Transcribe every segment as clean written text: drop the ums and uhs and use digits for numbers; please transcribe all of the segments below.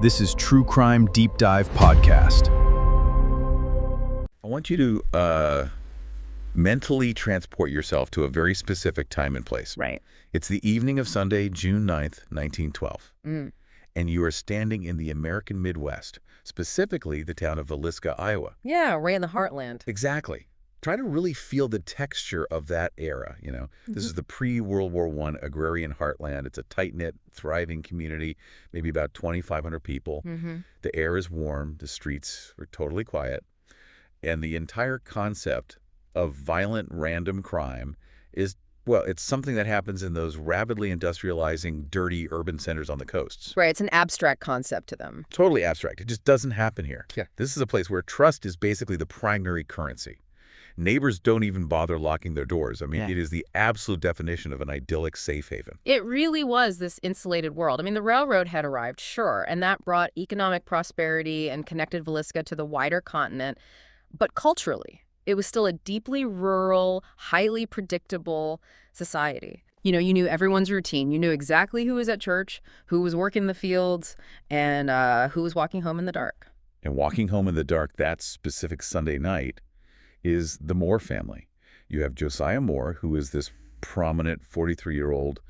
This is True Crime Deep Dive Podcast. I want you to mentally transport yourself to a very specific time and place. Right. It's the evening of Sunday, June 9th, 1912. Mm. And you are standing in the American Midwest, specifically the town of Villisca, Iowa. Yeah, right in the heartland. Exactly. Try to really feel the texture of that era, you know. This is the pre-World War I agrarian heartland. It's a tight-knit, thriving community, maybe about 2,500 people. The air is warm. The streets are totally quiet. And the entire concept of violent random crime is, well, it's something that happens in those rapidly industrializing, dirty urban centers on the coasts. Right, it's an abstract concept to them. Totally abstract. It just doesn't happen here. Yeah. This is a place where trust is basically the primary currency. Neighbors don't even bother locking their doors. I mean, It is the absolute definition of an idyllic safe haven. It really was this insulated world. I mean, the railroad had arrived, sure, and that brought economic prosperity and connected Villisca to the wider continent. But culturally, it was still a deeply rural, highly predictable society. You know, you knew everyone's routine. You knew exactly who was at church, who was working the fields, and who was walking home in the dark. And walking home in the dark that specific Sunday night is the Moore family. You have Josiah Moore, who is this prominent 43-year-old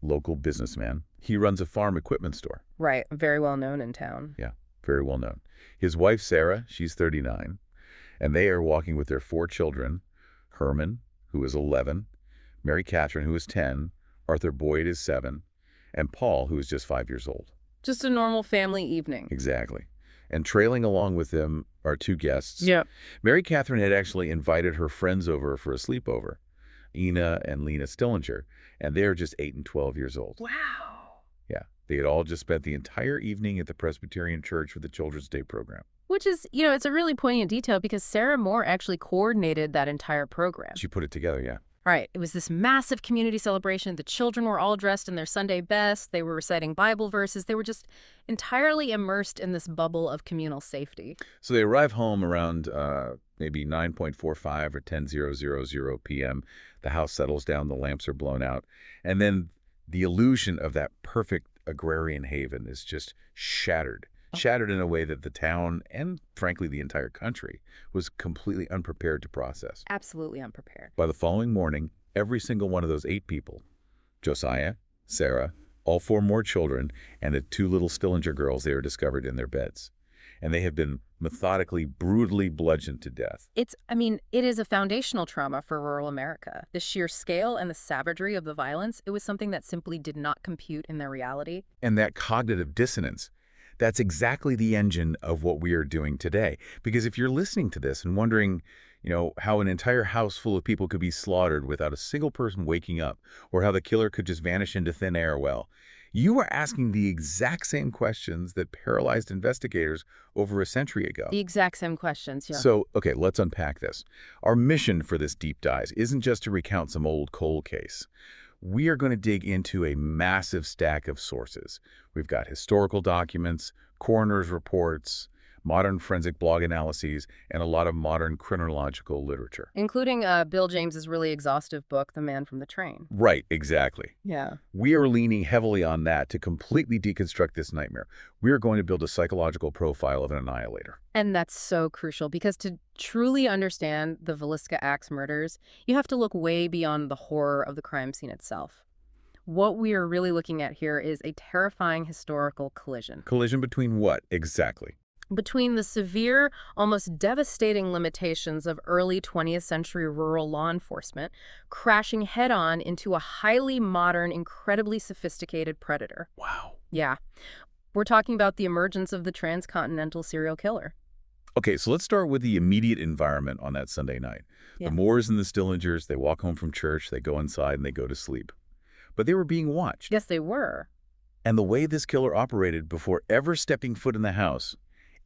local businessman. He runs a farm equipment store. Right, very well known in town. Yeah, very well known. His wife, Sarah, she's 39, and they are walking with their 4 children, Herman, who is 11, Mary Catherine, who is 10, Arthur Boyd is 7, and Paul, who is just 5 years old. Just a normal family evening. Exactly. And trailing along with them are 2 guests. Yeah. Mary Catherine had actually invited her friends over for a sleepover, Ina and Lena Stillinger, and they're just 8 and 12 years old. Wow. Yeah. They had all just spent the entire evening at the Presbyterian Church for the Children's Day program. Which is, you know, it's a really poignant detail because Sarah Moore actually coordinated that entire program. She put it together, yeah. Right. It was this massive community celebration. The children were all dressed in their Sunday best. They were reciting Bible verses. They were just entirely immersed in this bubble of communal safety. So they arrive home around maybe 9:45 or 10:000 p.m. The house settles down. The lamps are blown out. And then the illusion of that perfect agrarian haven is just shattered. Shattered in a way that the town and, frankly, the entire country was completely unprepared to process. Absolutely unprepared. By the following morning, every single one of those 8 people, Josiah, Sarah, all 4 more children, and the 2 little Stillinger girls, they are discovered in their beds. And they have been methodically, brutally bludgeoned to death. It is a foundational trauma for rural America. The sheer scale and the savagery of the violence, it was something that simply did not compute in their reality. And that cognitive dissonance, that's exactly the engine of what we are doing today. Because if you're listening to this and wondering, you know, how an entire house full of people could be slaughtered without a single person waking up, or how the killer could just vanish into thin air, well, you are asking the exact same questions that paralyzed investigators over a century ago. The exact same questions, yeah. So, okay, let's unpack this. Our mission for this deep dive isn't just to recount some old cold case. We are going to dig into a massive stack of sources. We've got historical documents, coroner's reports, modern forensic blog analyses, and a lot of modern criminological literature. Including Bill James's really exhaustive book, The Man from the Train. Right, exactly. Yeah. We are leaning heavily on that to completely deconstruct this nightmare. We are going to build a psychological profile of an annihilator. And that's so crucial because to truly understand the Villisca Axe murders, you have to look way beyond the horror of the crime scene itself. What we are really looking at here is a terrifying historical collision. Collision between what, exactly? Between the severe, almost devastating limitations of early 20th century rural law enforcement crashing head-on into a highly modern, incredibly sophisticated predator. Wow. Yeah. We're talking about the emergence of the transcontinental serial killer. Okay, so let's start with the immediate environment on that Sunday night. Yeah. The Moores and the Stillingers, they walk home from church, they go inside, and they go to sleep. But they were being watched. Yes, they were. And the way this killer operated before ever stepping foot in the house,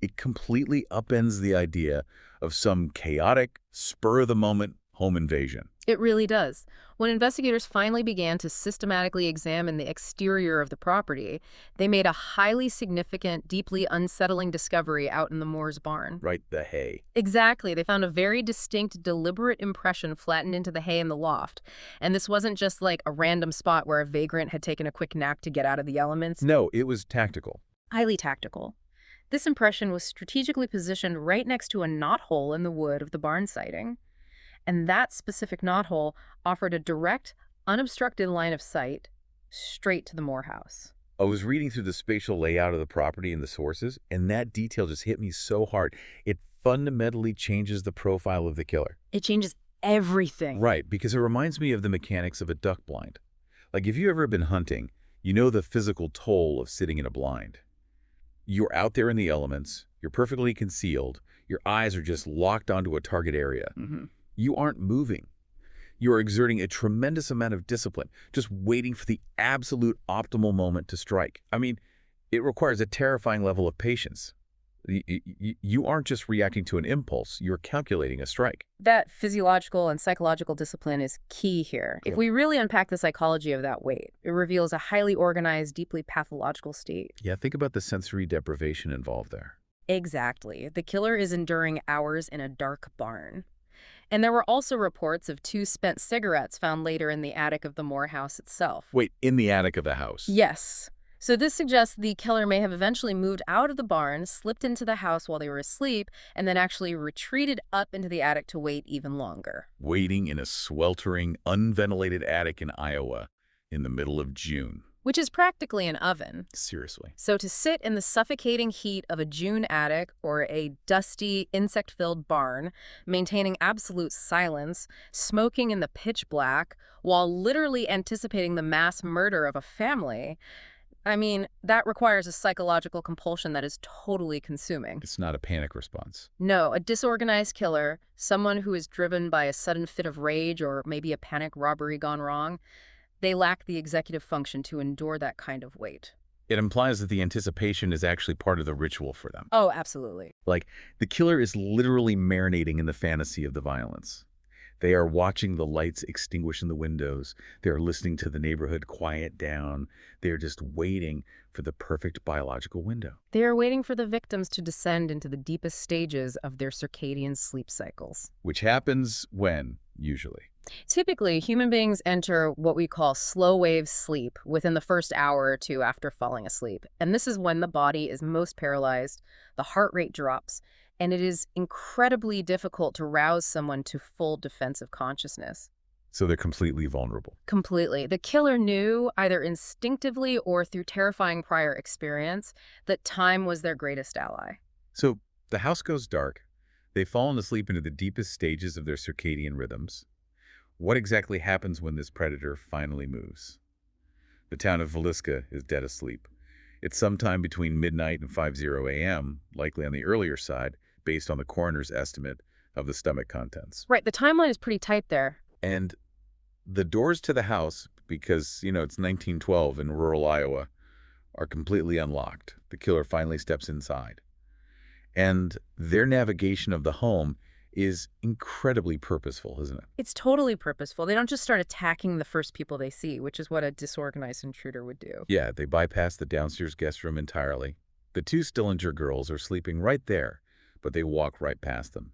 it completely upends the idea of some chaotic, spur-of-the-moment home invasion. It really does. When investigators finally began to systematically examine the exterior of the property, they made a highly significant, deeply unsettling discovery out in the Moore's barn. Right, the hay. Exactly. They found a very distinct, deliberate impression flattened into the hay in the loft. And this wasn't just like a random spot where a vagrant had taken a quick nap to get out of the elements. No, it was tactical. highly tactical. This impression was strategically positioned right next to a knothole in the wood of the barn sighting. And that specific knothole offered a direct, unobstructed line of sight straight to the Moore house. I was reading through the spatial layout of the property and the sources, and that detail just hit me so hard. It fundamentally changes the profile of the killer. It changes everything. Right, because it reminds me of the mechanics of a duck blind. Like, if you've ever been hunting, you know the physical toll of sitting in a blind. You're out there in the elements, you're perfectly concealed, your eyes are just locked onto a target area. You aren't moving. You're exerting a tremendous amount of discipline, just waiting for the absolute optimal moment to strike. I mean, it requires a terrifying level of patience. You aren't just reacting to an impulse, you're calculating a strike. That physiological and psychological discipline is key here. If we really unpack the psychology of that wait, it reveals a highly organized, deeply pathological state. Yeah, think about the sensory deprivation involved there. Exactly. The killer is enduring hours in a dark barn. And there were also reports of 2 spent cigarettes found later in the attic of the Moore house itself. Wait, in the attic of the house? Yes. So this suggests the killer may have eventually moved out of the barn, slipped into the house while they were asleep, and then actually retreated up into the attic to wait even longer. Waiting in a sweltering, unventilated attic in Iowa in the middle of June. Which is practically an oven. Seriously. So to sit in the suffocating heat of a June attic or a dusty, insect-filled barn, maintaining absolute silence, smoking in the pitch black, while literally anticipating the mass murder of a family, I mean, that requires a psychological compulsion that is totally consuming. It's not a panic response. No, a disorganized killer, someone who is driven by a sudden fit of rage or maybe a panic robbery gone wrong, they lack the executive function to endure that kind of weight. It implies that the anticipation is actually part of the ritual for them. Oh, absolutely. Like, the killer is literally marinating in the fantasy of the violence. They are watching the lights extinguish in the windows. They are listening to the neighborhood quiet down. They are just waiting for the perfect biological window. They are waiting for the victims to descend into the deepest stages of their circadian sleep cycles. Which happens when, usually? Typically, human beings enter what we call slow-wave sleep within the first hour or 2 after falling asleep. And this is when the body is most paralyzed, the heart rate drops, and it is incredibly difficult to rouse someone to full defensive consciousness. So they're completely vulnerable. Completely. The killer knew, either instinctively or through terrifying prior experience, that time was their greatest ally. So the house goes dark. They've fallen asleep into the deepest stages of their circadian rhythms. What exactly happens when this predator finally moves? The town of Villisca is dead asleep. It's sometime between midnight and 5:00 a.m., likely on the earlier side, based on the coroner's estimate of the stomach contents. Right, the timeline is pretty tight there. And the doors to the house, because, it's 1912 in rural Iowa, are completely unlocked. The killer finally steps inside. And their navigation of the home is incredibly purposeful, isn't it? It's totally purposeful. They don't just start attacking the first people they see, which is what a disorganized intruder would do. Yeah, they bypass the downstairs guest room entirely. The 2 Stillinger girls are sleeping right there, but they walk right past them.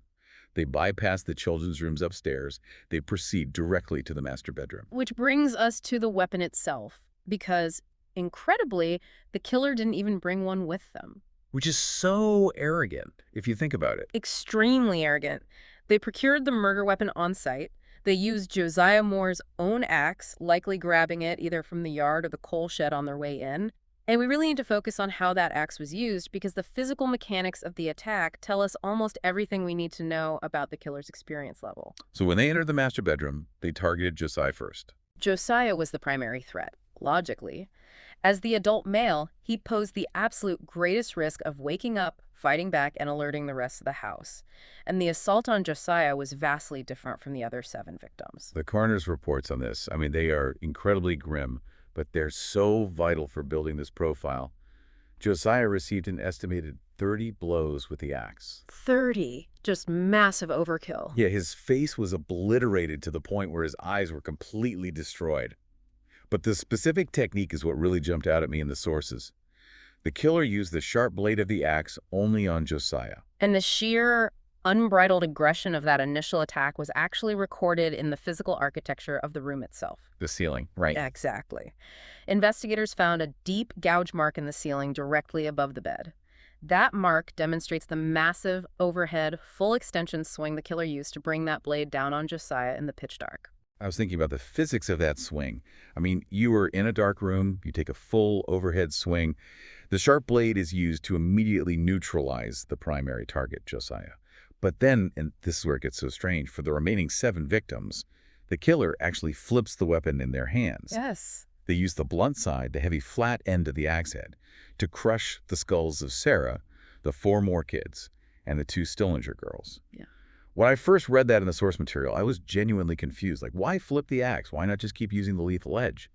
They bypass the children's rooms upstairs. They proceed directly to the master bedroom. Which brings us to the weapon itself, because, incredibly, the killer didn't even bring one with them. Which is so arrogant, if you think about it. Extremely arrogant. They procured the murder weapon on site. They used Josiah Moore's own axe, likely grabbing it either from the yard or the coal shed on their way in. And we really need to focus on how that axe was used, because the physical mechanics of the attack tell us almost everything we need to know about the killer's experience level. So when they entered the master bedroom, they targeted Josiah first. Josiah was the primary threat, logically. As the adult male, he posed the absolute greatest risk of waking up, fighting back, and alerting the rest of the house. And the assault on Josiah was vastly different from the other 7 victims. The coroner's reports on this, they are incredibly grim, but they're so vital for building this profile. Josiah received an estimated 30 blows with the axe. 30. Just massive overkill. Yeah, his face was obliterated to the point where his eyes were completely destroyed. But the specific technique is what really jumped out at me in the sources. The killer used the sharp blade of the axe only on Josiah. And the sheer unbridled aggression of that initial attack was actually recorded in the physical architecture of the room itself. The ceiling, right. Exactly. Investigators found a deep gouge mark in the ceiling directly above the bed. That mark demonstrates the massive overhead, full extension swing the killer used to bring that blade down on Josiah in the pitch dark. I was thinking about the physics of that swing. I mean, you were in a dark room, you take a full overhead swing. The sharp blade is used to immediately neutralize the primary target, Josiah. But then, and this is where it gets so strange, for the remaining 7 victims, the killer actually flips the weapon in their hands. Yes. They use the blunt side, the heavy flat end of the axe head, to crush the skulls of Sarah, the 4 more kids, and the 2 Stillinger girls. Yeah. When I first read that in the source material, I was genuinely confused. Like, why flip the axe? Why not just keep using the lethal edge?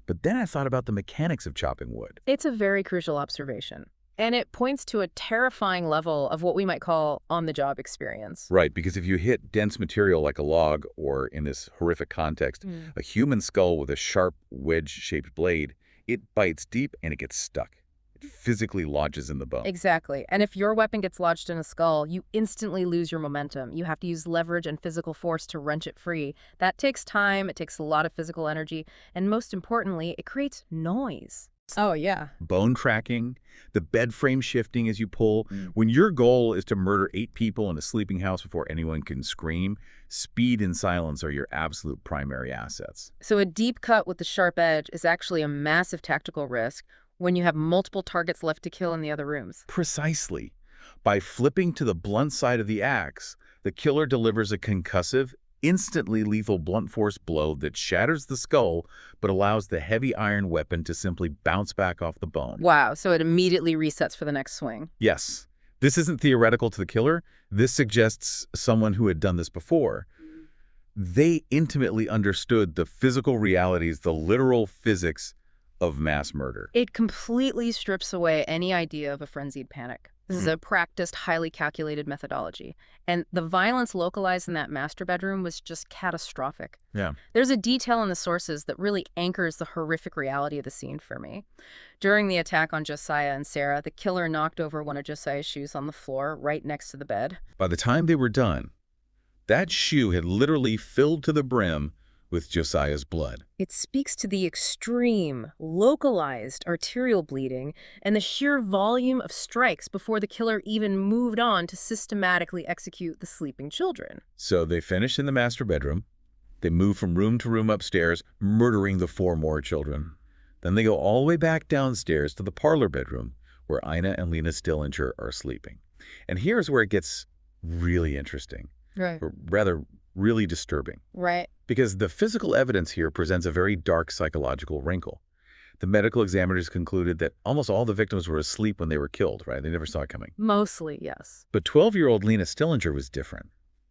But then I thought about the mechanics of chopping wood. It's a very crucial observation. And it points to a terrifying level of what we might call on-the-job experience. Right, because if you hit dense material like a log, or in this horrific context, a human skull with a sharp wedge-shaped blade, it bites deep and it gets stuck. It physically lodges in the bone. Exactly. And if your weapon gets lodged in a skull, you instantly lose your momentum. You have to use leverage and physical force to wrench it free. That takes time, it takes a lot of physical energy, and most importantly, it creates noise. Oh, yeah. Bone cracking, the bed frame shifting as you pull. When your goal is to murder 8 people in a sleeping house before anyone can scream, speed and silence are your absolute primary assets. So a deep cut with the sharp edge is actually a massive tactical risk when you have multiple targets left to kill in the other rooms. Precisely. By flipping to the blunt side of the axe, the killer delivers a concussive, instantly lethal blunt force blow that shatters the skull but allows the heavy iron weapon to simply bounce back off the bone. Wow, so it immediately resets for the next swing. Yes. This isn't theoretical to the killer. This suggests someone who had done this before. They intimately understood the physical realities, the literal physics of mass murder. It completely strips away any idea of a frenzied panic. This is a practiced, highly calculated methodology. And the violence localized in that master bedroom was just catastrophic. Yeah. There's a detail in the sources that really anchors the horrific reality of the scene for me. During the attack on Josiah and Sarah, the killer knocked over one of Josiah's shoes on the floor right next to the bed. By the time they were done, that shoe had literally filled to the brim with Josiah's blood. It speaks to the extreme, localized arterial bleeding and the sheer volume of strikes before the killer even moved on to systematically execute the sleeping children. So they finished in the master bedroom. They move from room to room upstairs, murdering the 4 more children. Then they go all the way back downstairs to the parlor bedroom, where Ina and Lena Stillinger are sleeping. And here's where it gets really interesting. Right. Or rather, really disturbing. Right. Because the physical evidence here presents a very dark psychological wrinkle. The medical examiners concluded that almost all the victims were asleep when they were killed, right? They never saw it coming. Mostly, yes. But 12-year-old Lena Stillinger was different.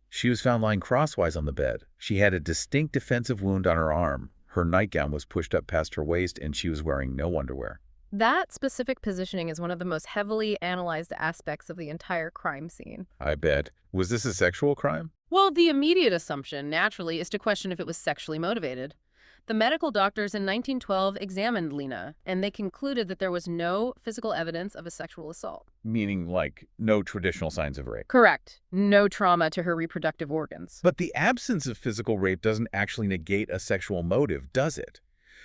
She was found lying crosswise on the bed. She had a distinct defensive wound on her arm. Her nightgown was pushed up past her waist, and she was wearing no underwear. That specific positioning is one of the most heavily analyzed aspects of the entire crime scene. I bet. Was this a sexual crime? Well, the immediate assumption, naturally, is to question if it was sexually motivated. The medical doctors in 1912 examined Lena, and they concluded that there was no physical evidence of a sexual assault. Meaning, like, no traditional signs of rape. Correct. No trauma to her reproductive organs. But the absence of physical rape doesn't actually negate a sexual motive, does it?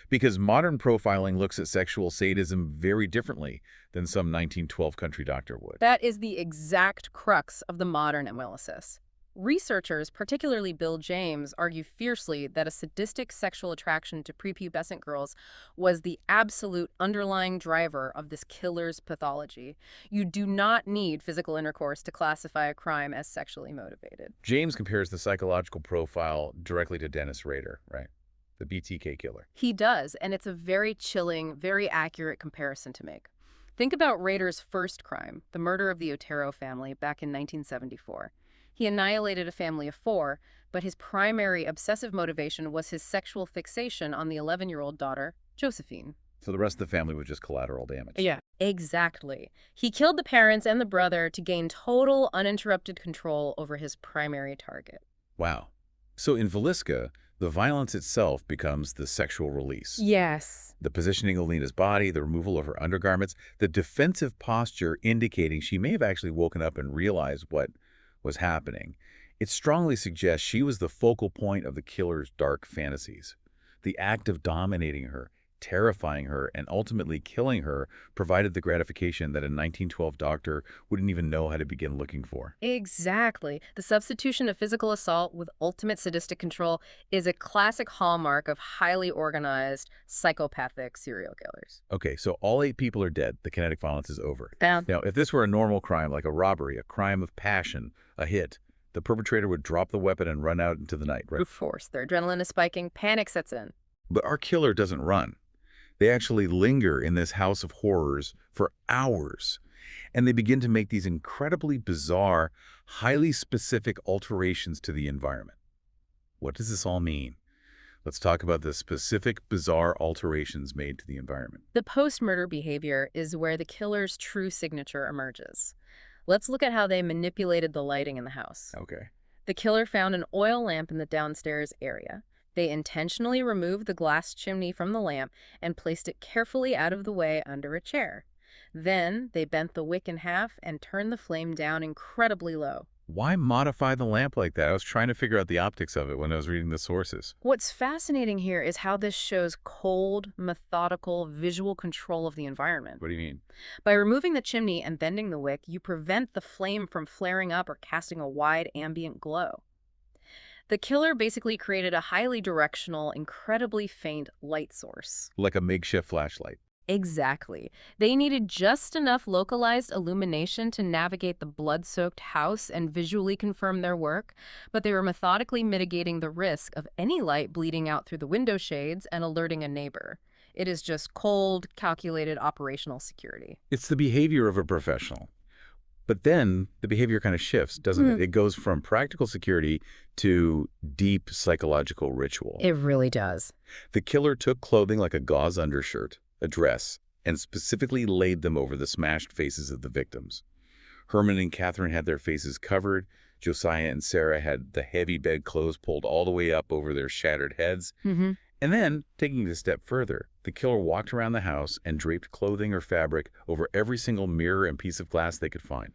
Because modern profiling looks at sexual sadism very differently than some 1912 country doctor would. That is the exact crux of the modern analysis. Researchers, particularly Bill James, argue fiercely that a sadistic sexual attraction to prepubescent girls was the absolute underlying driver of this killer's pathology. You do not need physical intercourse to classify a crime as sexually motivated. James compares the psychological profile directly to Dennis Rader, right? The BTK killer. He does, and it's a very chilling, very accurate comparison to make. Think about Rader's first crime, the murder of the Otero family back in 1974. He annihilated a family of 4, but his primary obsessive motivation was his sexual fixation on the 11-year-old daughter, Josephine. So the rest of the family was just collateral damage. Yeah. Exactly. He killed the parents and the brother to gain total, uninterrupted control over his primary target. Wow. So in Villisca, the violence itself becomes the sexual release. Yes. The positioning of Lena's body, the removal of her undergarments, the defensive posture indicating she may have actually woken up and realized what was happening, it strongly suggests she was the focal point of the killer's dark fantasies. The act of dominating her, terrifying her, and ultimately killing her provided the gratification that a 1912 doctor wouldn't even know how to begin looking for. Exactly. The substitution of physical assault with ultimate sadistic control is a classic hallmark of highly organized, psychopathic serial killers. Okay, so all 8 people are dead. The kinetic violence is over. Found. Now, if this were a normal crime like a robbery, a crime of passion, a hit, the perpetrator would drop the weapon and run out into the night, right? Brute force. Their adrenaline is spiking. Panic sets in. But our killer doesn't run. They actually linger in this house of horrors for hours. And they begin to make these incredibly bizarre, highly specific alterations to the environment. What does this all mean? Let's talk about the specific, bizarre alterations made to the environment. The post-murder behavior is where the killer's true signature emerges. Let's look at how they manipulated the lighting in the house. Okay. The killer found an oil lamp in the downstairs area. They intentionally removed the glass chimney from the lamp and placed it carefully out of the way under a chair. Then they bent the wick in half and turned the flame down incredibly low. Why modify the lamp like that? I was trying to figure out the optics of it when I was reading the sources. What's fascinating here is how this shows cold, methodical, visual control of the environment. What do you mean? By removing the chimney and bending the wick, you prevent the flame from flaring up or casting a wide ambient glow. The killer basically created a highly directional, incredibly faint light source. Like a makeshift flashlight. Exactly. They needed just enough localized illumination to navigate the blood-soaked house and visually confirm their work, but they were methodically mitigating the risk of any light bleeding out through the window shades and alerting a neighbor. It is just cold, calculated operational security. It's the behavior of a professional. But then the behavior kind of shifts, doesn't it? It goes from practical security to deep psychological ritual. It really does. The killer took clothing like a gauze undershirt, a dress, and specifically laid them over the smashed faces of the victims. Herman and Catherine had their faces covered. Josiah and Sarah had the heavy bedclothes pulled all the way up over their shattered heads. And then, taking it a step further, the killer walked around the house and draped clothing or fabric over every single mirror and piece of glass they could find.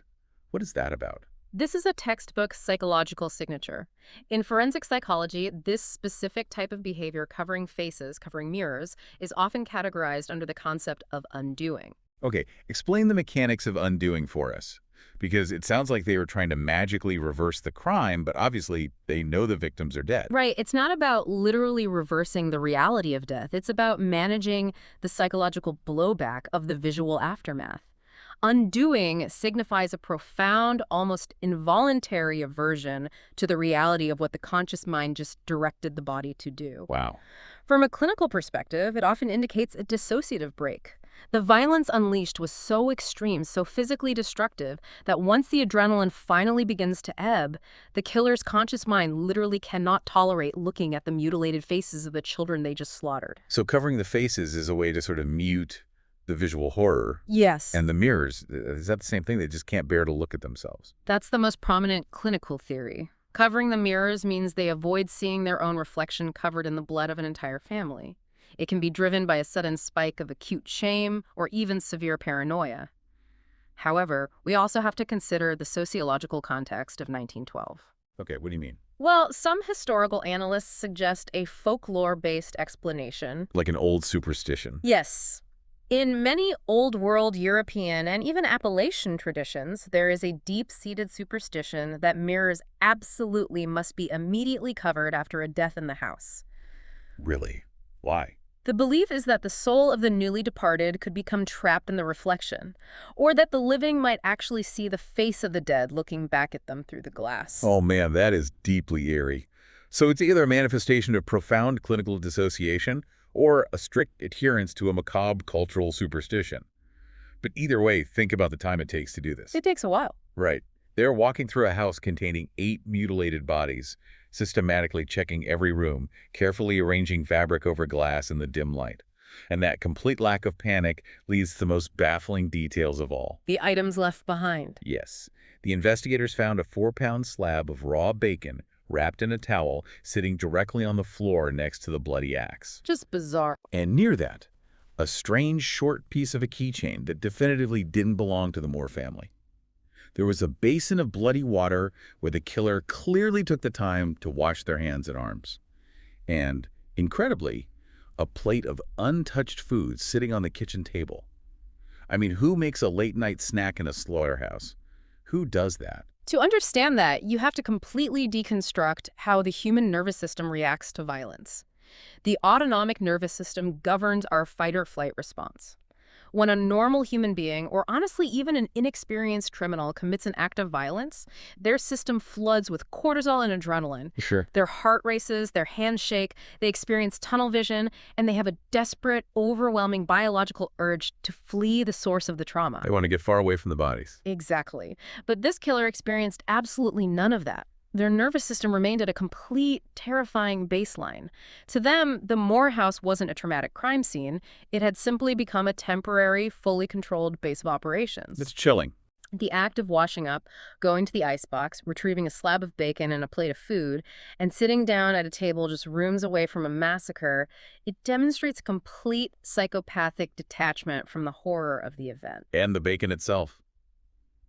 What is that about? This is a textbook psychological signature. In forensic psychology, this specific type of behavior covering faces, covering mirrors, is often categorized under the concept of undoing. Okay, explain the mechanics of undoing for us. Because it sounds like they were trying to magically reverse the crime, but obviously they know the victims are dead. Right. It's not about literally reversing the reality of death. It's about managing the psychological blowback of the visual aftermath. Undoing signifies a profound, almost involuntary aversion to the reality of what the conscious mind just directed the body to do. Wow. From a clinical perspective, it often indicates a dissociative break. The violence unleashed was so extreme, so physically destructive, that once the adrenaline finally begins to ebb, the killer's conscious mind literally cannot tolerate looking at the mutilated faces of the children they just slaughtered. So covering the faces is a way to sort of mute the visual horror. Yes. And the mirrors, is that the same thing? They just can't bear to look at themselves. That's the most prominent clinical theory. Covering the mirrors means they avoid seeing their own reflection covered in the blood of an entire family. It can be driven by a sudden spike of acute shame or even severe paranoia. However, we also have to consider the sociological context of 1912. Okay, what do you mean? Well, some historical analysts suggest a folklore-based explanation. Like an old superstition. Yes. In many Old World European and even Appalachian traditions, there is a deep-seated superstition that mirrors absolutely must be immediately covered after a death in the house. Really? Why? The belief is that the soul of the newly departed could become trapped in the reflection, or that the living might actually see the face of the dead looking back at them through the glass. Oh man, that is deeply eerie. So it's either a manifestation of profound clinical dissociation or a strict adherence to a macabre cultural superstition. But either way, think about the time it takes to do this. It takes a while. Right. They're walking through a house containing 8 mutilated bodies, systematically checking every room, carefully arranging fabric over glass in the dim light. And that complete lack of panic leads to the most baffling details of all. The items left behind. Yes. The investigators found a 4-pound slab of raw bacon wrapped in a towel sitting directly on the floor next to the bloody axe. Just bizarre. And near that, a strange short piece of a keychain that definitively didn't belong to the Moore family. There was a basin of bloody water where the killer clearly took the time to wash their hands and arms. And, incredibly, a plate of untouched food sitting on the kitchen table. I mean, who makes a late-night snack in a slaughterhouse? Who does that? To understand that, you have to completely deconstruct how the human nervous system reacts to violence. The autonomic nervous system governs our fight-or-flight response. When a normal human being, or honestly even an inexperienced criminal, commits an act of violence, their system floods with cortisol and adrenaline. Sure. Their heart races, their hands shake, they experience tunnel vision, and they have a desperate, overwhelming biological urge to flee the source of the trauma. They want to get far away from the bodies. Exactly. But this killer experienced absolutely none of that. Their nervous system remained at a complete, terrifying baseline. To them, the Moore house wasn't a traumatic crime scene. It had simply become a temporary, fully controlled base of operations. It's chilling. The act of washing up, going to the icebox, retrieving a slab of bacon and a plate of food, and sitting down at a table just rooms away from a massacre, it demonstrates complete psychopathic detachment from the horror of the event. And the bacon itself.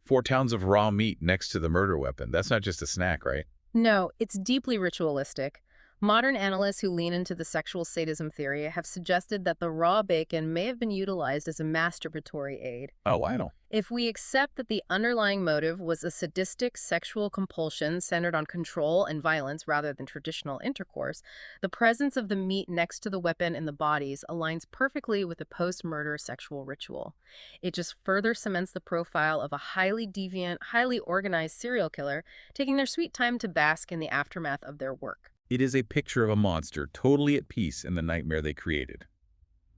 4 pounds of raw meat next to the murder weapon. That's not just a snack, right? No, it's deeply ritualistic. Modern analysts who lean into the sexual sadism theory have suggested that the raw bacon may have been utilized as a masturbatory aid. Oh, wow. If we accept that the underlying motive was a sadistic sexual compulsion centered on control and violence rather than traditional intercourse, the presence of the meat next to the weapon in the bodies aligns perfectly with the post-murder sexual ritual. It just further cements the profile of a highly deviant, highly organized serial killer taking their sweet time to bask in the aftermath of their work. It is a picture of a monster totally at peace in the nightmare they created.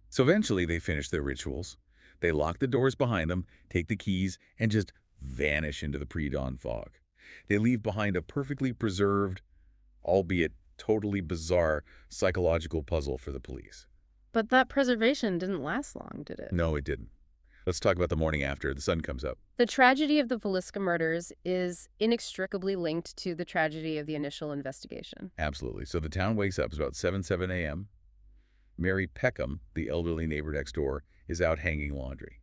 So eventually they finish their rituals. They lock the doors behind them, take the keys, and just vanish into the pre-dawn fog. They leave behind a perfectly preserved, albeit totally bizarre, psychological puzzle for the police. But that preservation didn't last long, did it? No, it didn't. Let's talk about the morning after the sun comes up. The tragedy of the Villisca murders is inextricably linked to the tragedy of the initial investigation. Absolutely. So the town wakes up. It's about 7 a.m. Mary Peckham, the elderly neighbor next door, is out hanging laundry.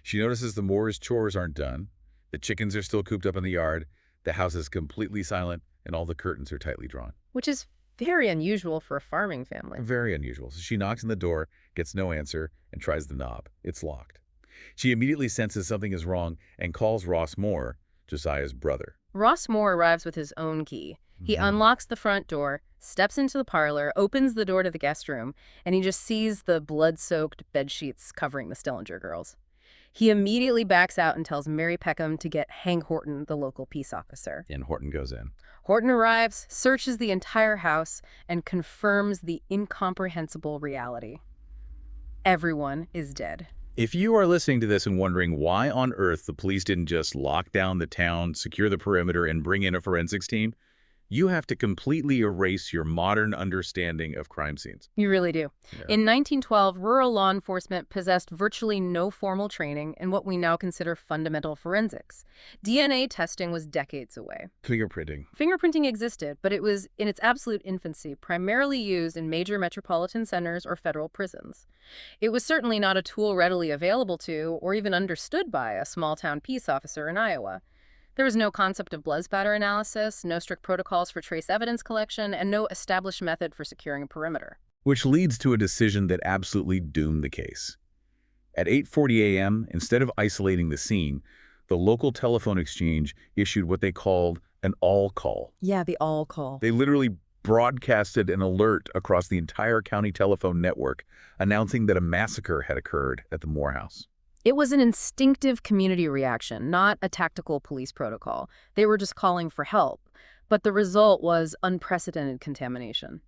She notices the Moore's chores aren't done. The chickens are still cooped up in the yard. The house is completely silent, and all the curtains are tightly drawn. Which is very unusual for a farming family. Very unusual. So she knocks on the door, gets no answer, and tries the knob. It's locked. She immediately senses something is wrong and calls Ross Moore, Josiah's brother. Ross Moore arrives with his own key. He unlocks the front door, steps into the parlor, opens the door to the guest room, and he just sees the blood-soaked bedsheets covering the Stillinger girls. He immediately backs out and tells Mary Peckham to get Hank Horton, the local peace officer. And Horton goes in. Horton arrives, searches the entire house, and confirms the incomprehensible reality. Everyone is dead. If you are listening to this and wondering why on earth the police didn't just lock down the town, secure the perimeter, and bring in a forensics team, you have to completely erase your modern understanding of crime scenes. You really do. Yeah. In 1912, rural law enforcement possessed virtually no formal training in what we now consider fundamental forensics. DNA testing was decades away. Fingerprinting. Fingerprinting existed, but it was in its absolute infancy, primarily used in major metropolitan centers or federal prisons. It was certainly not a tool readily available to, or even understood by, a small-town peace officer in Iowa. There was no concept of blood spatter analysis, no strict protocols for trace evidence collection, and no established method for securing a perimeter. Which leads to a decision that absolutely doomed the case. At 8:40 a.m., instead of isolating the scene, the local telephone exchange issued what they called an all call. Yeah, the all call. They literally broadcasted an alert across the entire county telephone network, announcing that a massacre had occurred at the Moore house. It was an instinctive community reaction, not a tactical police protocol. They were just calling for help. But the result was unprecedented contamination.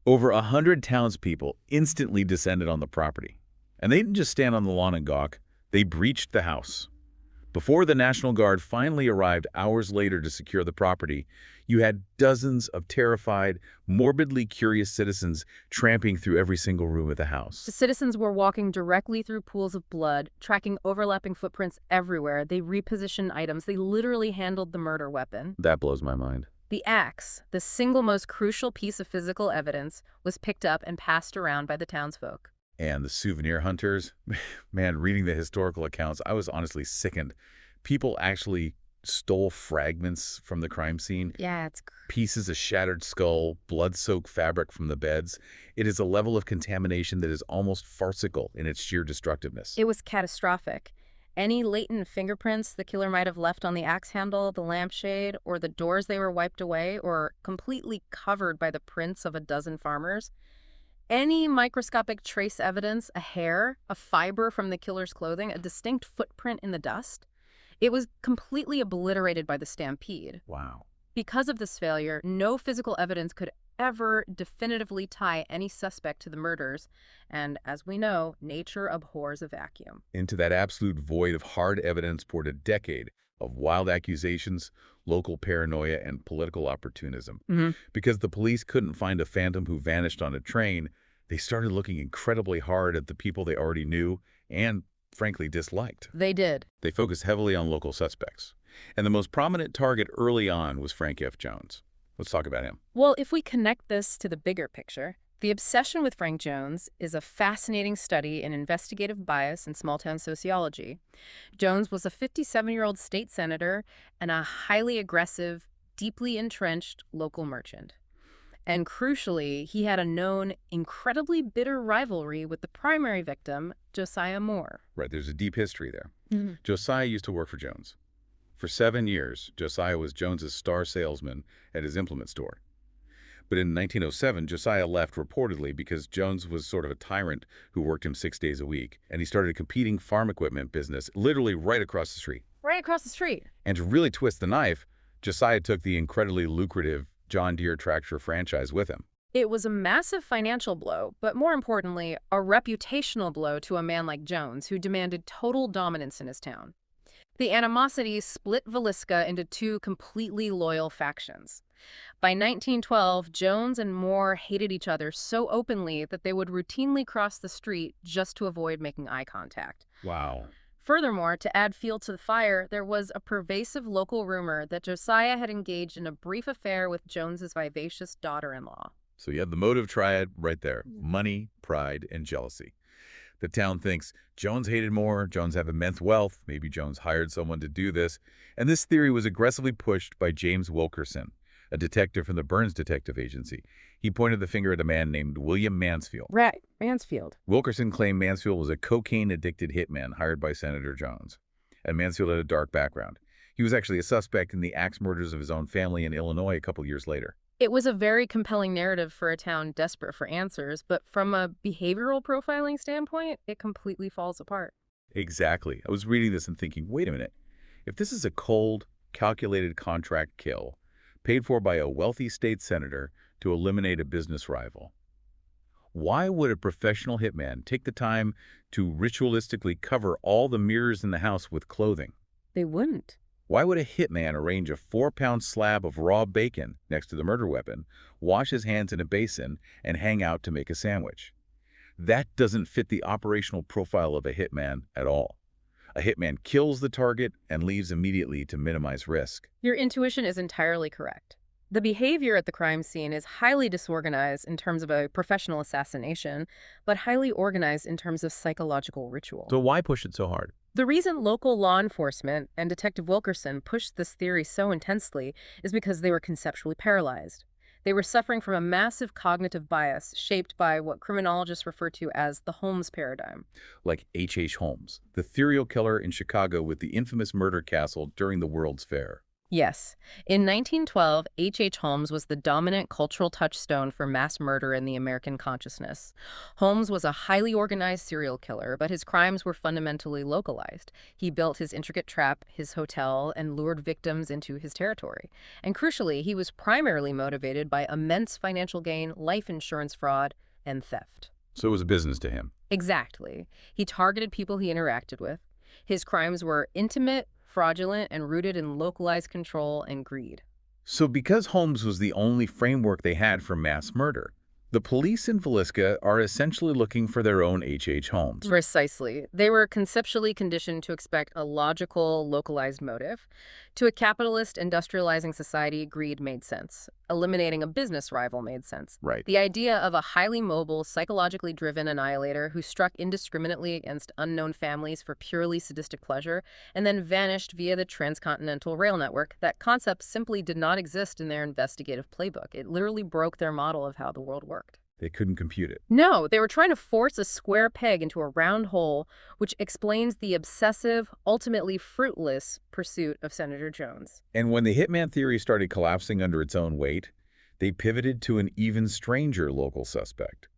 Over 100 townspeople instantly descended on the property. And they didn't just stand on the lawn and gawk. They breached the house. Before the National Guard finally arrived hours later to secure the property, you had dozens of terrified, morbidly curious citizens tramping through every single room of the house. The citizens were walking directly through pools of blood, tracking overlapping footprints everywhere. They repositioned items. They literally handled the murder weapon. That blows my mind. The axe, the single most crucial piece of physical evidence, was picked up and passed around by the townsfolk. And the souvenir hunters, man, reading the historical accounts, I was honestly sickened. People actually stole fragments from the crime scene. Yeah, Pieces of shattered skull, blood-soaked fabric from the beds. It is a level of contamination that is almost farcical in its sheer destructiveness. it was catastrophic. Any latent fingerprints the killer might have left on the axe handle, the lampshade, or the doors they were wiped away or completely covered by the prints of a dozen farmers. Any microscopic trace evidence, a hair, a fiber from the killer's clothing, a distinct footprint in the dust, it was completely obliterated by the stampede. Wow. Because of this failure, no physical evidence could ever definitively tie any suspect to the murders, and as we know, nature abhors a vacuum. Into that absolute void of hard evidence poured a decade of wild accusations, local paranoia, and political opportunism. Because the police couldn't find a phantom who vanished on a train, they started looking incredibly hard at the people they already knew and, frankly, disliked. They did. They focused heavily on local suspects. And the most prominent target early on was Frank F. Jones. Let's talk about him. Well, if we connect this to the bigger picture, the obsession with Frank Jones is a fascinating study in investigative bias and small-town sociology. Jones was a 57-year-old state senator and a highly aggressive, deeply entrenched local merchant. And crucially, he had a known, incredibly bitter rivalry with the primary victim, Josiah Moore. Right, there's a deep history there. Josiah used to work for Jones. For 7 years, Josiah was Jones's star salesman at his implement store. But in 1907, Josiah left reportedly because Jones was sort of a tyrant who worked him 6 days a week, and he started a competing farm equipment business literally right across the street. Right across the street. And to really twist the knife, Josiah took the incredibly lucrative John Deere tractor franchise with him. It was a massive financial blow, but more importantly, a reputational blow to a man like Jones, who demanded total dominance in his town. The animosity split Villisca into two completely loyal factions. By 1912, Jones and Moore hated each other so openly that they would routinely cross the street just to avoid making eye contact. Wow. Furthermore, to add fuel to the fire, there was a pervasive local rumor that Josiah had engaged in a brief affair with Jones's vivacious daughter-in-law. So you have the motive triad right there: money, pride, and jealousy. The town thinks Jones hated Moore, Jones had immense wealth, maybe Jones hired someone to do this, and this theory was aggressively pushed by James Wilkerson, a detective from the Burns Detective Agency. He pointed the finger at a man named William Mansfield. Right, Mansfield. Wilkerson claimed Mansfield was a cocaine-addicted hitman hired by Senator Jones, and Mansfield had a dark background. He was actually a suspect in the axe murders of his own family in Illinois a couple years later. It was a very compelling narrative for a town desperate for answers, but from a behavioral profiling standpoint, it completely falls apart. Exactly. I was reading this and thinking, wait a minute. If this is a cold, calculated contract kill, paid for by a wealthy state senator to eliminate a business rival, why would a professional hitman take the time to ritualistically cover all the mirrors in the house with clothing? They wouldn't. Why would a hitman arrange a 4-pound slab of raw bacon next to the murder weapon, wash his hands in a basin, and hang out to make a sandwich? That doesn't fit the operational profile of a hitman at all. A hitman kills the target and leaves immediately to minimize risk. Your intuition is entirely correct. The behavior at the crime scene is highly disorganized in terms of a professional assassination, but highly organized in terms of psychological ritual. So why push it so hard? The reason local law enforcement and Detective Wilkerson pushed this theory so intensely is because they were conceptually paralyzed. They were suffering from a massive cognitive bias shaped by what criminologists refer to as the Holmes paradigm. Like H.H. Holmes, the serial killer in Chicago with the infamous murder castle during the World's Fair. Yes. In 1912, H.H. Holmes was the dominant cultural touchstone for mass murder in the American consciousness. Holmes was a highly organized serial killer, but his crimes were fundamentally localized. He built his intricate trap, his hotel, and lured victims into his territory. And crucially, he was primarily motivated by immense financial gain, life insurance fraud, and theft. So it was a business to him. Exactly. He targeted people he interacted with. His crimes were intimate, fraudulent, and rooted in localized control and greed. So because Holmes was the only framework they had for mass murder, The police in Villisca are essentially looking for their own H.H. Holmes. Precisely. They were conceptually conditioned to expect a logical, localized motive. To a capitalist, industrializing society, greed made sense. Eliminating a business rival made sense. Right. The idea of a highly mobile, psychologically driven annihilator who struck indiscriminately against unknown families for purely sadistic pleasure and then vanished via the transcontinental rail network, that concept simply did not exist in their investigative playbook. It literally broke their model of how the world worked. They couldn't compute it. No, they were trying to force a square peg into a round hole, which explains the obsessive, ultimately fruitless pursuit of Senator Jones. And when the hitman theory started collapsing under its own weight, they pivoted to an even stranger local suspect,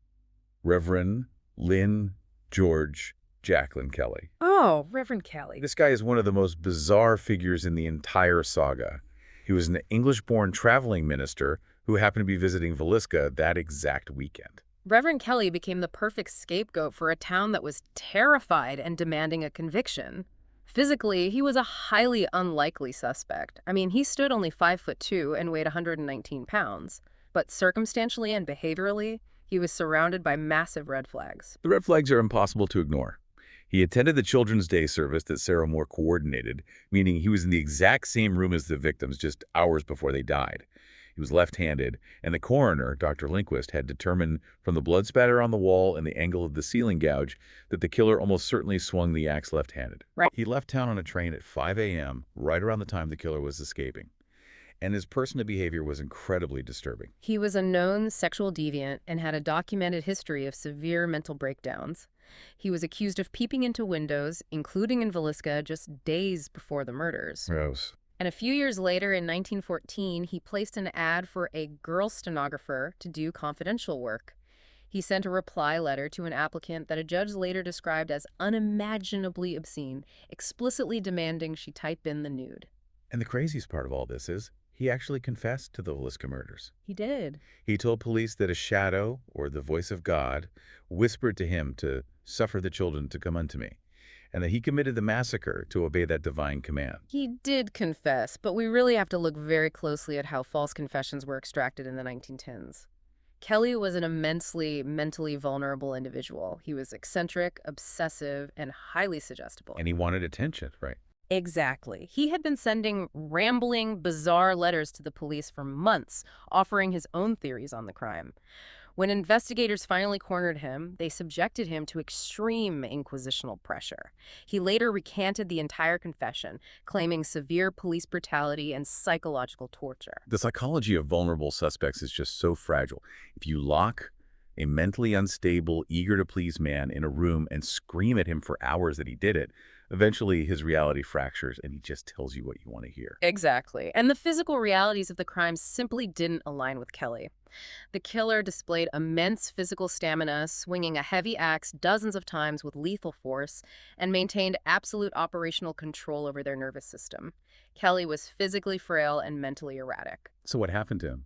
Reverend Lynn George Jacqueline Kelly. Oh, Reverend Kelly. This guy is one of the most bizarre figures in the entire saga. He was an English-born traveling minister who happened to be visiting Villisca that exact weekend. Reverend Kelly became the perfect scapegoat for a town that was terrified and demanding a conviction. Physically, he was a highly unlikely suspect. I mean, he stood only 5'2" and weighed 119 pounds. But circumstantially and behaviorally, he was surrounded by massive red flags. The red flags are impossible to ignore. He attended the Children's Day service that Sarah Moore coordinated, meaning he was in the exact same room as the victims just hours before they died. He was left-handed, and the coroner, Dr. Lindquist, had determined from the blood spatter on the wall and the angle of the ceiling gouge that the killer almost certainly swung the axe left-handed. Right. He left town on a train at 5 a.m., right around the time the killer was escaping. And his personal behavior was incredibly disturbing. He was a known sexual deviant and had a documented history of severe mental breakdowns. He was accused of peeping into windows, including in Villisca, just days before the murders. Gross. And a few years later, in 1914, he placed an ad for a girl stenographer to do confidential work. He sent a reply letter to an applicant that a judge later described as unimaginably obscene, explicitly demanding she type in the nude. And the craziest part of all this is he actually confessed to the Villisca murders. He did. He told police that a shadow, or the voice of God, whispered to him to suffer the children to come unto me, and that he committed the massacre to obey that divine command. He did confess, but we really have to look very closely at how false confessions were extracted in the 1910s. Kelly was an immensely mentally vulnerable individual. He was eccentric, obsessive, and highly suggestible. And he wanted attention, right? Exactly. He had been sending rambling, bizarre letters to the police for months, offering his own theories on the crime. When investigators finally cornered him, they subjected him to extreme inquisitional pressure. He later recanted the entire confession, claiming severe police brutality and psychological torture. The psychology of vulnerable suspects is just so fragile. If you lock a mentally unstable, eager-to-please man in a room and scream at him for hours that he did it, eventually his reality fractures and he just tells you what you want to hear. Exactly. And the physical realities of the crime simply didn't align with Kelly. The killer displayed immense physical stamina, swinging a heavy axe dozens of times with lethal force, and maintained absolute operational control over their nervous system. Kelly was physically frail and mentally erratic. So what happened to him?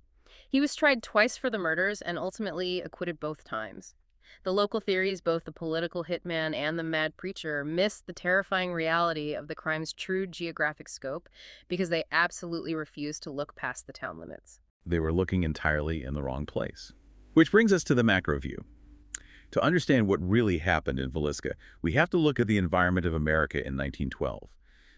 He was tried twice for the murders and ultimately acquitted both times. The local theories, both the political hitman and the mad preacher, missed the terrifying reality of the crime's true geographic scope because they absolutely refused to look past the town limits. They were looking entirely in the wrong place. Which brings us to the macro view. To understand what really happened in Villisca, we have to look at the environment of America in 1912.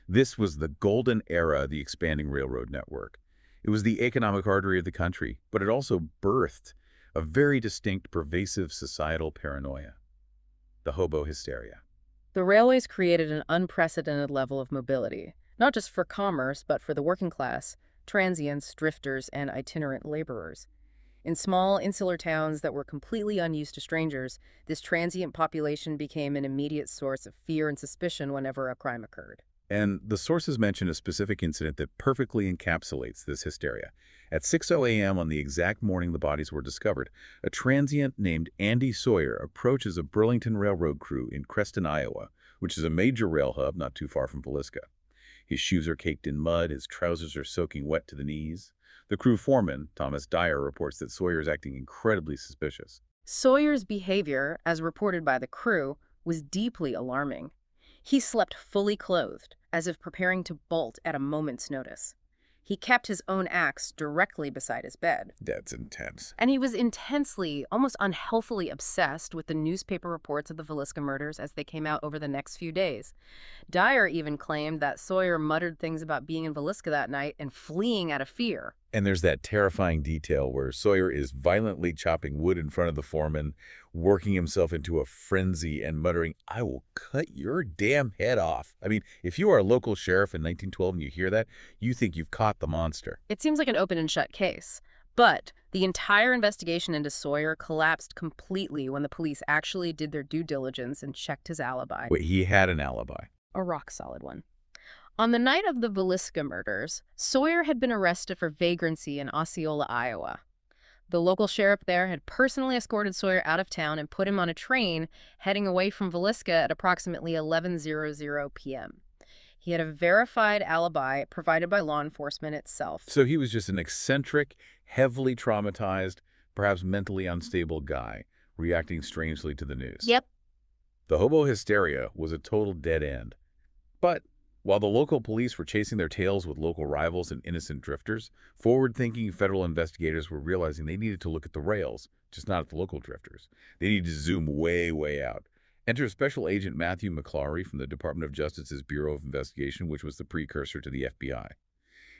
This was the golden era of the expanding railroad network. It was the economic artery of the country, but it also birthed a very distinct, pervasive societal paranoia, the hobo hysteria. The railways created an unprecedented level of mobility, not just for commerce, but for the working class, transients, drifters, and itinerant laborers. In small, insular towns that were completely unused to strangers, this transient population became an immediate source of fear and suspicion whenever a crime occurred. And the sources mention a specific incident that perfectly encapsulates this hysteria. At 6:00 a.m. on the exact morning the bodies were discovered, a transient named Andy Sawyer approaches a Burlington Railroad crew in Creston, Iowa, which is a major rail hub not too far from Villisca. His shoes are caked in mud, his trousers are soaking wet to the knees. The crew foreman, Thomas Dyer, reports that Sawyer is acting incredibly suspicious. Sawyer's behavior, as reported by the crew, was deeply alarming. He slept fully clothed, as if preparing to bolt at a moment's notice. He kept his own axe directly beside his bed. That's intense. And he was intensely, almost unhealthily obsessed with the newspaper reports of the Villisca murders as they came out over the next few days. Dyer even claimed that Sawyer muttered things about being in Villisca that night and fleeing out of fear. And there's that terrifying detail where Sawyer is violently chopping wood in front of the foreman, working himself into a frenzy and muttering, "I will cut your damn head off." I mean, if you are a local sheriff in 1912 and you hear that, you think you've caught the monster. It seems like an open and shut case. But the entire investigation into Sawyer collapsed completely when the police actually did their due diligence and checked his alibi. Wait, he had an alibi. A rock-solid one. On the night of the Villisca murders, Sawyer had been arrested for vagrancy in Osceola, Iowa. The local sheriff there had personally escorted Sawyer out of town and put him on a train heading away from Villisca at approximately 11:00 p.m. He had a verified alibi provided by law enforcement itself. So he was just an eccentric, heavily traumatized, perhaps mentally unstable guy reacting strangely to the news. Yep. The hobo hysteria was a total dead end. But while the local police were chasing their tails with local rivals and innocent drifters, forward-thinking federal investigators were realizing they needed to look at the rails, just not at the local drifters. They needed to zoom way, way out. Enter Special Agent Matthew McClary from the Department of Justice's Bureau of Investigation, which was the precursor to the FBI.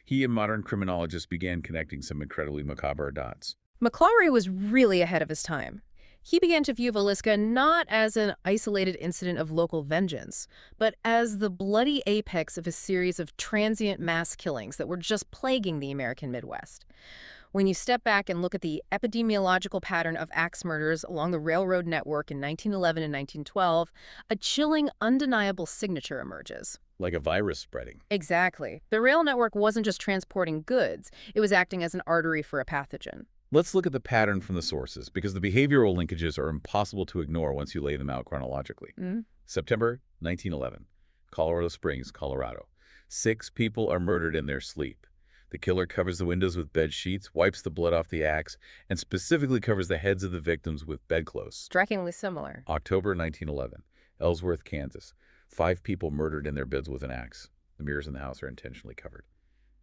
He and modern criminologists began connecting some incredibly macabre dots. McClary was really ahead of his time. He began to view Villisca not as an isolated incident of local vengeance, but as the bloody apex of a series of transient mass killings that were just plaguing the American Midwest. When you step back and look at the epidemiological pattern of axe murders along the railroad network in 1911 and 1912, a chilling, undeniable signature emerges. Like a virus spreading. Exactly. The rail network wasn't just transporting goods, it was acting as an artery for a pathogen. Let's look at the pattern from the sources, because the behavioral linkages are impossible to ignore once you lay them out chronologically. September 1911, Colorado Springs, Colorado. 6 people are murdered in their sleep. The killer covers the windows with bed sheets, wipes the blood off the axe, and specifically covers the heads of the victims with bedclothes. Strikingly similar. October 1911, Ellsworth, Kansas. 5 people murdered in their beds with an axe. The mirrors in the house are intentionally covered.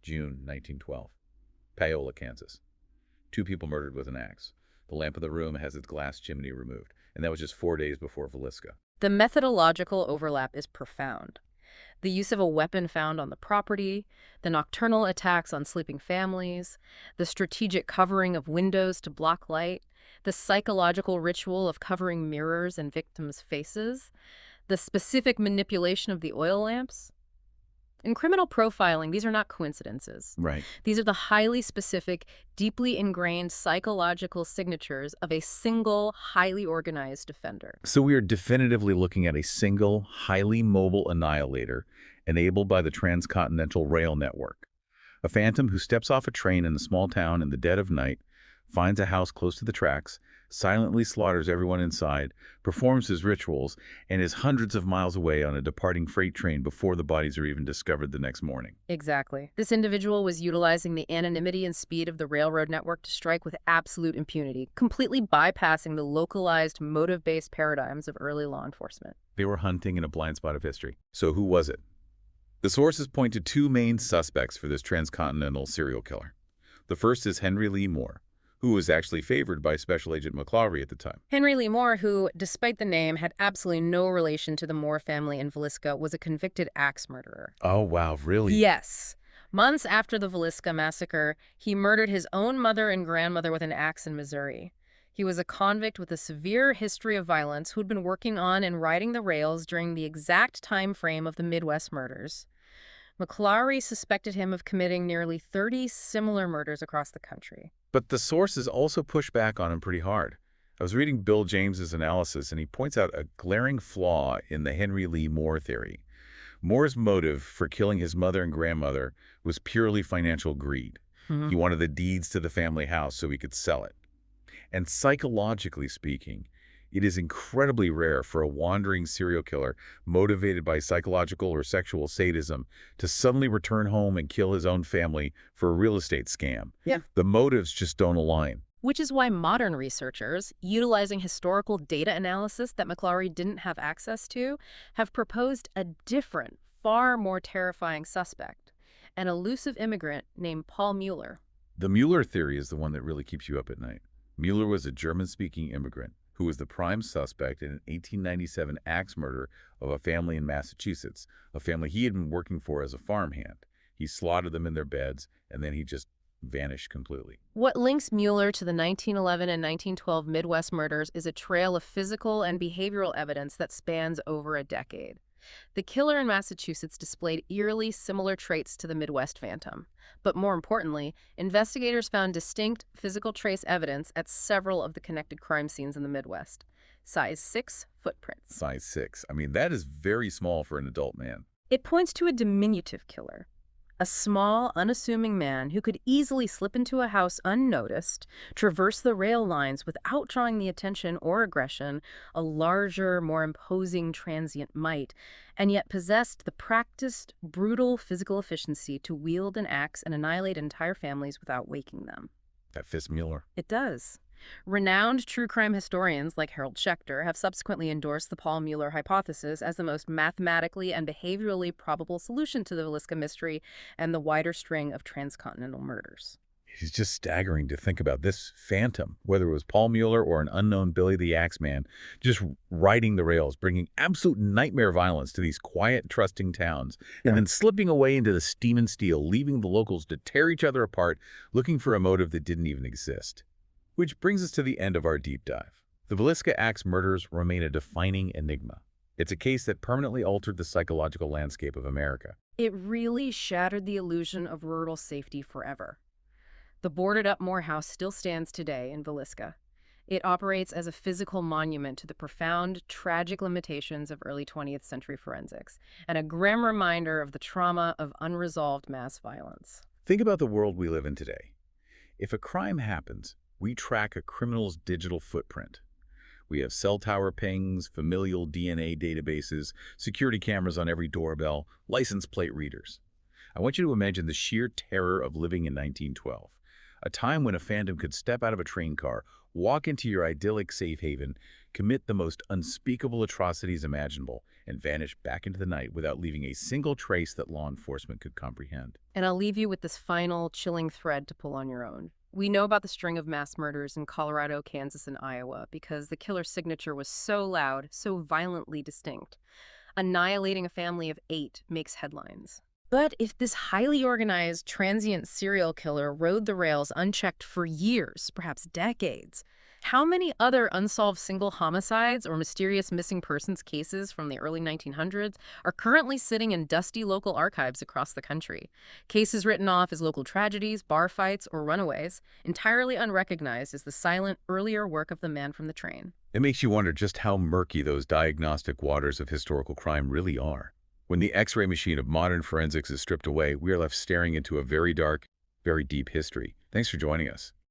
June 1912, Paola, Kansas. 2 people murdered with an axe. The lamp of the room has its glass chimney removed, and that was just 4 days before Villisca. The methodological overlap is profound. The use of a weapon found on the property, the nocturnal attacks on sleeping families, the strategic covering of windows to block light, the psychological ritual of covering mirrors and victims' faces, the specific manipulation of the oil lamps. In criminal profiling, these are not coincidences. Right. These are the highly specific, deeply ingrained psychological signatures of a single, highly organized offender. So we are definitively looking at a single, highly mobile annihilator enabled by the transcontinental rail network. A phantom who steps off a train in a small town in the dead of night, finds a house close to the tracks, silently slaughters everyone inside, performs his rituals, and is hundreds of miles away on a departing freight train before the bodies are even discovered the next morning. Exactly. This individual was utilizing the anonymity and speed of the railroad network to strike with absolute impunity, completely bypassing the localized, motive-based paradigms of early law enforcement. They were hunting in a blind spot of history. So who was it? The sources point to 2 main suspects for this transcontinental serial killer. The first is Henry Lee Moore, who was actually favored by Special Agent McClary at the time. Henry Lee Moore, who, despite the name, had absolutely no relation to the Moore family in Villisca, was a convicted axe murderer. Oh, wow, really? Yes. Months after the Villisca massacre, he murdered his own mother and grandmother with an axe in Missouri. He was a convict with a severe history of violence who'd been working on and riding the rails during the exact time frame of the Midwest murders. McClary suspected him of committing nearly 30 similar murders across the country. But the sources also push back on him pretty hard. I was reading Bill James's analysis, and he points out a glaring flaw in the Henry Lee Moore theory. Moore's motive for killing his mother and grandmother was purely financial greed. He wanted the deeds to the family house so he could sell it. And psychologically speaking, it is incredibly rare for a wandering serial killer motivated by psychological or sexual sadism to suddenly return home and kill his own family for a real estate scam. Yeah. The motives just don't align. Which is why modern researchers, utilizing historical data analysis that McClary didn't have access to, have proposed a different, far more terrifying suspect. an elusive immigrant named Paul Mueller. The Mueller theory is the one that really keeps you up at night. Mueller was a German-speaking immigrant who was the prime suspect in an 1897 axe murder of a family in Massachusetts, a family he had been working for as a farmhand. He slaughtered them in their beds, and then he just vanished completely. What links Mueller to the 1911 and 1912 Midwest murders is a trail of physical and behavioral evidence that spans over a decade. The killer in Massachusetts displayed eerily similar traits to the Midwest phantom. But more importantly, investigators found distinct physical trace evidence at several of the connected crime scenes in the Midwest. Size 6 footprints. Size 6. I mean, that is very small for an adult man. It points to a diminutive killer. A small, unassuming man who could easily slip into a house unnoticed, traverse the rail lines without drawing the attention or aggression a larger, more imposing transient might, and yet possessed the practiced, brutal physical efficiency to wield an axe and annihilate entire families without waking them. That fits Mueller. It does. Renowned true crime historians like Harold Schechter have subsequently endorsed the Paul Mueller hypothesis as the most mathematically and behaviorally probable solution to the Villisca mystery and the wider string of transcontinental murders. It's just staggering to think about this phantom, whether it was Paul Mueller or an unknown Billy the Axeman, just riding the rails, bringing absolute nightmare violence to these quiet, trusting towns, and then slipping away into the steam and steel, leaving the locals to tear each other apart, looking for a motive that didn't even exist. Which brings us to the end of our deep dive. The Villisca Axe murders remain a defining enigma. It's a case that permanently altered the psychological landscape of America. It really shattered the illusion of rural safety forever. The boarded-up Morehouse still stands today in Villisca. It operates as a physical monument to the profound, tragic limitations of early 20th century forensics, and a grim reminder of the trauma of unresolved mass violence. Think about the world we live in today. If a crime happens, we track a criminal's digital footprint. We have cell tower pings, familial DNA databases, security cameras on every doorbell, license plate readers. I want you to imagine the sheer terror of living in 1912, a time when a phantom could step out of a train car, walk into your idyllic safe haven, commit the most unspeakable atrocities imaginable, and vanish back into the night without leaving a single trace that law enforcement could comprehend. And I'll leave you with this final, chilling thread to pull on your own. We know about the string of mass murders in Colorado, Kansas, and Iowa because the killer's signature was so loud, so violently distinct. Annihilating a family of 8 makes headlines. But if this highly organized, transient serial killer rode the rails unchecked for years, perhaps decades, how many other unsolved single homicides or mysterious missing persons cases from the early 1900s are currently sitting in dusty local archives across the country? Cases written off as local tragedies, bar fights, or runaways, entirely unrecognized as the silent, earlier work of the man from the train. It makes you wonder just how murky those diagnostic waters of historical crime really are. When the X-ray machine of modern forensics is stripped away, we are left staring into a very dark, very deep history. Thanks for joining us.